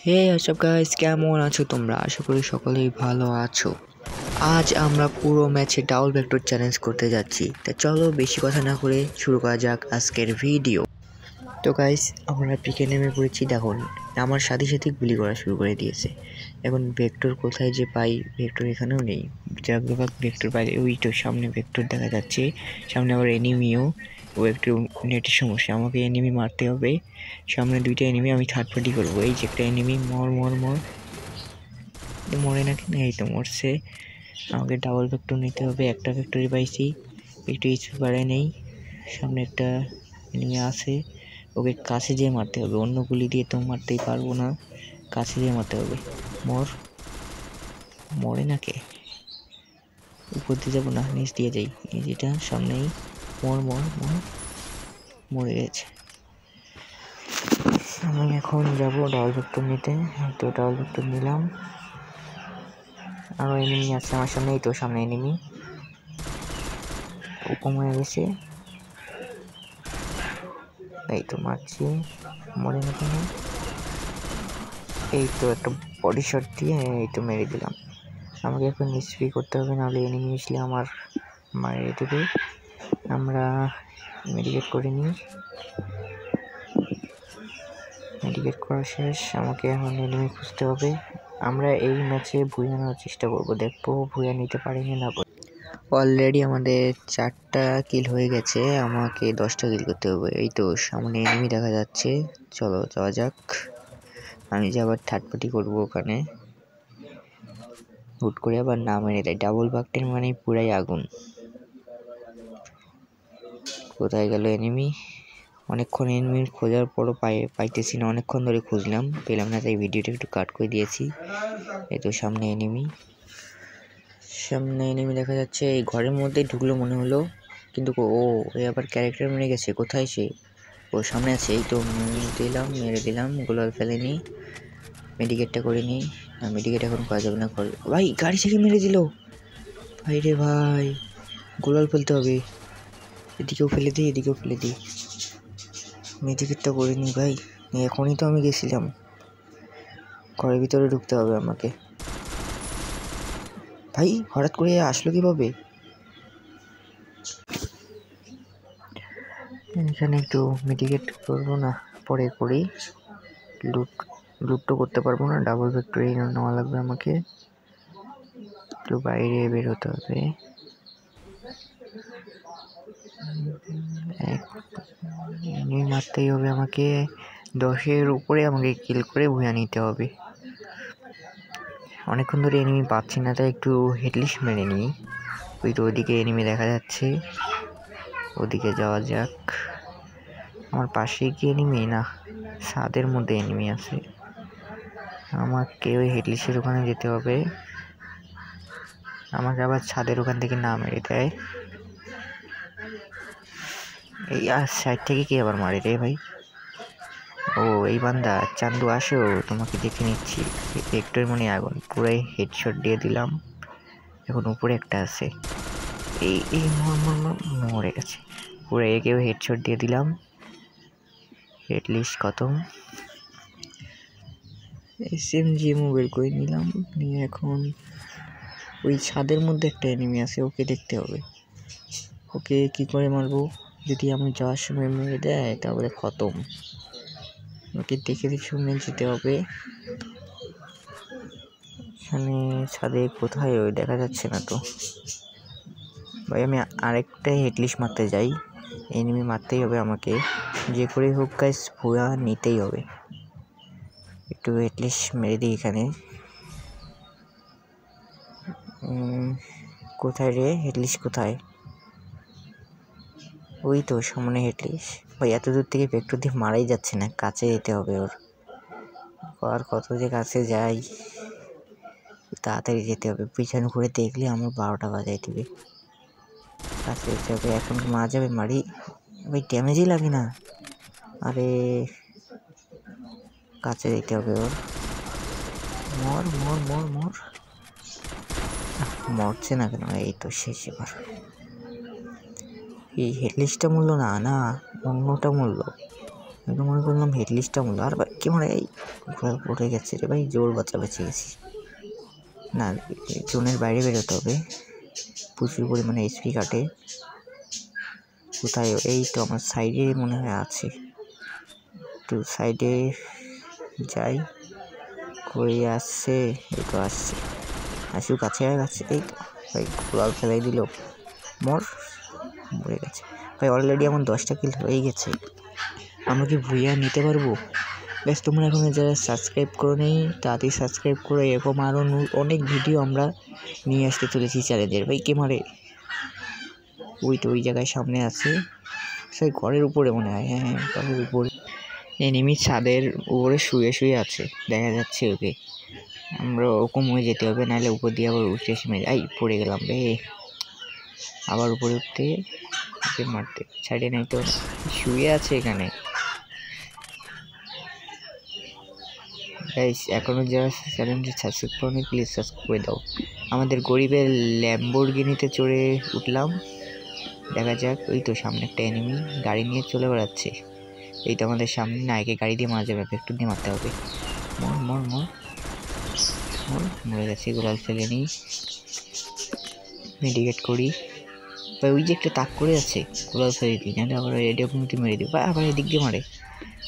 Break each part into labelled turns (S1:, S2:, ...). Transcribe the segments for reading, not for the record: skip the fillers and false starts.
S1: হে WhatsApp guys, কেমন আছো তোমরা? আশা করি সকলেই ভালো আছো। আজ আমরা পুরো ম্যাচে ডাবল ভেক্টর চ্যালেঞ্জ করতে যাচ্ছি। তা চলো বেশি কথা না করে শুরু করা যাক আজকের ভিডিও। তো গাইস, আমরা পিকে নেমে পড়েছি। দেখুন আমার সাথে সাথে গুলি করা শুরু করে দিয়েছে। এখন ভেক্টর কোথায় যে পাই? ভেক্টর এখানেও নেই। জাগবাগ ভেক্টর বাইরে, ওই তো সামনে ভেক্টর দেখা যাচ্ছে। সামনে আবার এনিমিও। ও একটু নেটের সমস্যা, আমাকে এনিমি মারতে হবে। সামনে দুইটা এনিমি, আমি থার্ড পার্টি করবো। এই যে একটা এনিমি, মর মরে না কেন? এই তো মরছে। আমাকে ডাবল ভেক্টর নিতে হবে। একটা ভেক্টরি পাইছি, একটু ইস্যু বাড়ায় নেই। সামনে একটা এনিমি আছে, ওকে কাছে যেয়ে মারতে হবে। অন্য গুলি দিয়ে তো মারতেই পারবো না, কাছে যেয়ে মারতে হবে। মরে না কে? উপর দিয়ে যাবো না, নিচ দিয়ে যাই। এই যেটা সামনেই, মরে গেছে। আমি এখন যাব ডাবল ভেক্টর নিতে। তো ডাবল ভেক্টর নিলাম। আরও এনিমি আছে আমার সামনে। এই তো সামনে এনিমি, ও কমে গেছে। এই তো মারছি, মরে না কেন? এই তো একটা বডি শট দিয়ে এই তো মেরে দিলাম। আমাকে এখন নিষ্ক্রিয় করতে হবে, নাহলে এনিমি আসলে আমার মারিয়ে দেবে। আমরা মেডিকেট করে নিই। মেডিকেট করা শেষ। আমাকে এখন এনিমি খুঁজতে হবে। আমরা এই ম্যাচে ভুয়া নেওয়ার চেষ্টা করবো, দেখবো ভুয়া নিতে পারি না। অলরেডি আমাদের 4টা কিল হয়ে গেছে, আমাকে 10টা কিল করতে হবে। এই তো সামনে এনিমি দেখা যাচ্ছে, চলো যাওয়া যাক। আমি যে আবার থার্ড পার্টি করবো ওখানে, হুট করে আবার না মেরে দেয়। ডাবল বাগটের মানে পুরাই আগুন। কোথায় গেল এনিমি? অনেকক্ষণ এনিমি খোঁজার পরও পাইতেছি না। অনেকক্ষণ ধরে খুঁজলাম, পেলাম না, তাই ভিডিওটা একটু কাট করে দিয়েছি। এই তো সামনে এনিমি দেখা যাচ্ছে। এই ঘরের মধ্যেই ঢুকলো মনে হলো, কিন্তু ও আবার ক্যারেক্টার মেরে গেছে। কোথায় সে? ও সামনে আছে। এই তো মেরে দিলাম। গোলাল ফেলেনি, মেডিকেটটা করে নিই। না, মেডিকেট এখন করা যাবে না। ভাই গাড়ি থেকে মেরে দিল। ভাই রে ভাই, গোলাল ফেলতে হবে। এদিকেও ফেলে দিই। মেডিকেটটা করে নিই ভাই। এখনই তো আমি গেছিলাম। ঘরের ভিতরে ঢুকতে হবে আমাকে। ভাই হঠাৎ করে আসলো কিভাবে? এখানে একটু মেডিকেট করবো না, পরে করি। লুট তো করতে পারবো না, ডাবল ভেক্টরি নেওয়া লাগবে আমাকে। একটু বাইরে বের হতে হবে। মারতেই হবে আমাকে। 10-এর উপরে আমাকে কিল করে ভুয়া নিতে হবে। অনেকক্ষণ ধরে এনিমি পাচ্ছি না, তাই একটু হেডলিস্ট মেরে নিই। ওই তো ওদিকে এনিমি দেখা যাচ্ছে, ওদিকে যাওয়া যাক। আমার পাশে কি এনিমি? না, ছাদের মধ্যে এনিমি আছে। আমাকে ওই হেডলিস্টের ওখানে যেতে হবে। আমাকে আবার ছাদের ওখান থেকে না মেরে দেয়। এই সাইড থেকে কি আবার মারে রে ভাই? ও এই বান্দা চান্দু, আসো, তোমাকে দেখে নিচ্ছি। ভেক্টর মনে আগুন, পুরাই হেডশট দিয়ে দিলাম। এখন উপরে একটা আছে, এই মরে গেছে। পুরো একেও হেডশট দিয়ে দিলাম। হেডলিস্ট খতম। SMG মোবাইল করে নিলাম। নিয়ে এখন ওই ছাদের মধ্যে একটা এনিমি আছে, ওকে দেখতে হবে। ওকে কি করে মারবো? যদি আমি যাওয়ার সময় মেরে দেয় তাহলে খতম। ওকে দেখে শুনে যেতে হবে। এখানে ছাদে কোথায়? ওই দেখা যাচ্ছে না তো ভাই। আমি আরেকটা হেডলিস্ট মারতে যাই। এনিমি মারতেই হবে আমাকে, যে করে হোক গাইস, ভুয়া নিতেই হবে। একটু হেডলিস্ট মেরে দিই এখানে। কোথায় রে হেডলিস্ট? কোথায়? ওই তো সামনে হেডলিস্ট। ভাই এত দূর থেকে ভেক্টর দিয়ে মারাই যাচ্ছে না, কাছে যেতে হবে ওর। আর কত যে কাছে যাই, তাড়াতাড়ি যেতে হবে। পিছনে ঘুরে দেখলে আমার 12টা বাজাই দিবে। কাছে যেতে হবে। এখন মারা যাবে, মারি। ভাই ড্যামেজই লাগে না। আরে কাছে যেতে হবে ওর। মরছে না কেন? এই তো শেষ। এবার এই হেডলিস্টটা মূল্য না, অন্যটা মূল্য। আমি তো মনে করলাম হেডলিস্টটা মূল্য। আর কি মনে এই পড়ে গেছে রে ভাই, জোর বাঁচা বেঁচে গেছি। না, জোনের বাইরে বেরোতে হবে, প্রচুর পরিমাণে এইচপি কাটে। কোথায়? এই তো আমার সাইডে মনে হয় আছে, একটু সাইডে যাই। কই আসছে? এই তো আসছে, আসু কাছে গেছে। এই তো ভাই গোলাল ফেলাই দিল, মরে গেছে ভাই। অলরেডি আমার 10টা কিল হয়ে গেছে। আমরা কি ভুইয়া নিতে পারবো? বেশ, তোমরা এখন যারা সাবস্ক্রাইব করো নেই তাড়াতাড়ি সাবস্ক্রাইব করে, এরকম আরও অনেক ভিডিও আমরা নিয়ে আসতে চলেছি চ্যালেঞ্জের। ভাই কে মারে? ওই তো ওই জায়গায় সামনে আছে, সেই ঘরের উপরে মনে হয়। হ্যাঁ, ঘরের উপরে এনিমি ছাদের উপরে শুয়ে আছে, দেখা যাচ্ছে ওকে। আমরা ওরকম হয়ে যেতে হবে, নাহলে উপর দিয়ে আবার উঠে এসে মেরে। এই পড়ে গেলাম রে, আবার উপরে উঠতে ওকে মারতে ছাড়ে নাই তো, শুয়ে আছে এখানে। গাইস, এখনও যারা চ্যানেলটি সাবস্ক্রাইব করোনি প্লিজ সাবস্ক্রাইব করে দাও। আমাদের গরিবের ল্যাম্বোরগিনিতে চড়ে উঠলাম, দেখা যাক। ওই তো সামনে একটা এনিমি গাড়ি নিয়ে চলে বেড়াচ্ছে। এই তো আমাদের সামনে, নায়কে গাড়ি দিয়ে মারা যাবে, একটু দিয়ে মারতে হবে। মর মর মর মর, মরে গেছে। গোলাল ফেলে নিই, মেডিকেট করি ভাই। ওই যে একটা তাক করে আছে, গোলাল ফেলে দিই, নাহলে আবার রেডিও কমিটি মেরে দিই ভাই। আবার এদিক দিয়ে মারে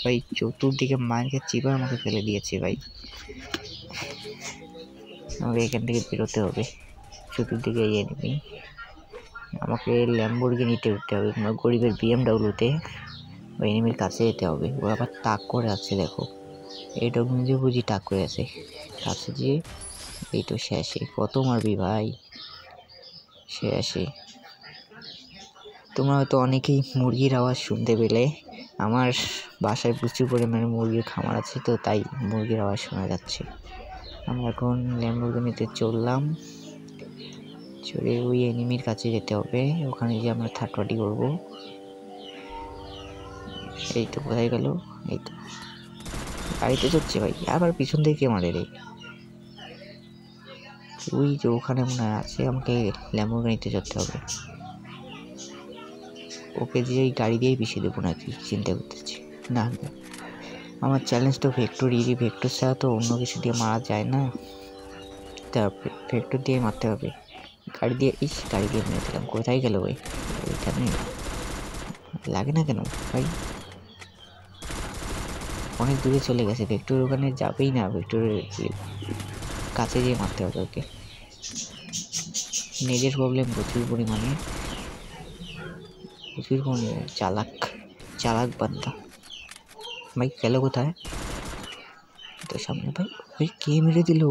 S1: ভাই, চতুর্দিকে মার খাচ্ছি ভাই, আমাকে ফেলে দিয়েছে ভাই। আমাকে এখান থেকে বেরোতে হবে, চতুর্দিকে এই এনিমি। আমাকে ল্যাম্বোরগিনিতে উঠতে হবে, গরিবের বিএমডাব্লিউতে ওই এনিমির কাছে যেতে হবে। ও আবার তাক করে আছে, দেখো এটা বুঝে বুঝি তাক করে আছে কাছে যেয়ে। এই তো শেষে, কত মারবি ভাই, শেষে। তোমরা হয়তো অনেকেই মুরগির আওয়াজ শুনতে পেলে, আমার বাসায় প্রচুর পরিমাণে মুরগির খামার আছে, তো তাই মুরগির আওয়াজ শোনা যাচ্ছে। আমরা এখন ল্যাম্বোরগিনিতে চললাম, চলে ওই এনিমির কাছে যেতে হবে, ওখানে গিয়ে আমরা থার্ড পার্টি করবো। এই তো কোথায় গেল? এই তো গাড়িতে চড়ছে ভাই, আবার পিছন থেকে মারে রে। ওই যে ওখানে মনে আছে, আমাকে ল্যাম্বোরগিনিতে চড়তে হবে। ওকে যে এই গাড়ি দিয়েই পিছিয়ে দেবো নাকি চিন্তা করতেছি। না, আমার চ্যালেঞ্জ তো ভেক্টর ইরি, ভেক্টর ছাড়া তো অন্য কিছু দিয়ে মারা যায় না, তারপরে ভেক্টর দিয়ে মারতে হবে। গাড়ি দিয়ে মেরে দিলাম। কোথায় গেল ভাই? ওইখানে লাগে না কেন ভাই? অনেক দূরে চলে গেছে, ভেক্টর ওখানে যাবেই না, ভেক্টরের কাছে গিয়ে মারতে হবে ওকে। নেটের প্রবলেম প্রচুর পরিমাণে, চালাক বান্দা ভাই। গেল কোথায়? তো সামনে ভাই, ওই কে মেরে দিল?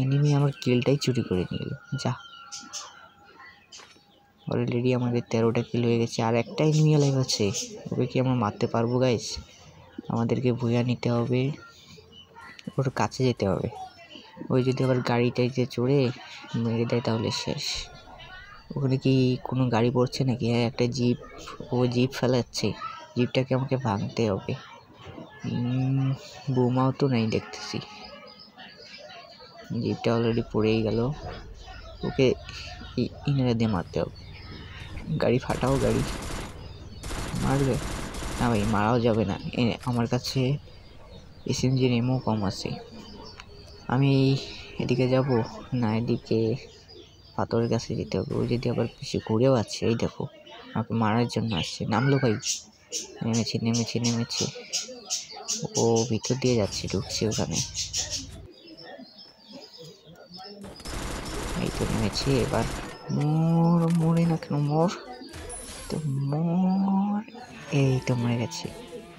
S1: এনিমি আমার কিলটাই চুরি করে নিয়ে গেল। যা, অলরেডি আমাদের 13টা কিল হয়ে গেছে, আর একটা এনিমি লাইভ আছে। ওকে কি আমরা মারতে পারবো গাইস? আমাদেরকে ভুয়া নিতে হবে, ওর কাছে যেতে হবে। ওই যদি আবার গাড়িটাই যে চড়ে মেরে দেয় তাহলে শেষ। ওখানে কি কোনো গাড়ি পড়ছে নাকি? হ্যাঁ, একটা জিপ, ও জিপ ফেলাচ্ছে, জিপটাকে আমাকে ভাঙতে হবে। বোমাও তো নাই দেখতেছি, জিপটা অলরেডি পড়েই গেল। ওকে ইনারে দিয়ে মারতে হবে। গাড়ি ফাটাও, গাড়ি মারবে না ভাই, মারাও যাবে না। আমার কাছে এসএমজির এমও কম আছে। আমি এদিকে যাব না, এদিকে পাথরের কাছে যেতে হবে। ও যদি আবার পিছিয়ে ঘুরেও আছে, এই দেখো আমাকে মারার জন্য আসছে। নামলো ভাই, নেমেছে। ও ভিতর দিয়ে যাচ্ছে, ঢুকছে ওখানে। এই তো নেমেছে, এবার মরে না কেন, তো এই তো মরে গেছে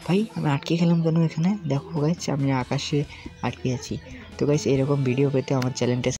S1: ভাই। আমি আটকে গেলাম কেন এখানে? দেখো গাইস, আমি আকাশে আটকে আছি। তো গাইস, এরকম ভিডিও পেতে আমার চ্যানেলটা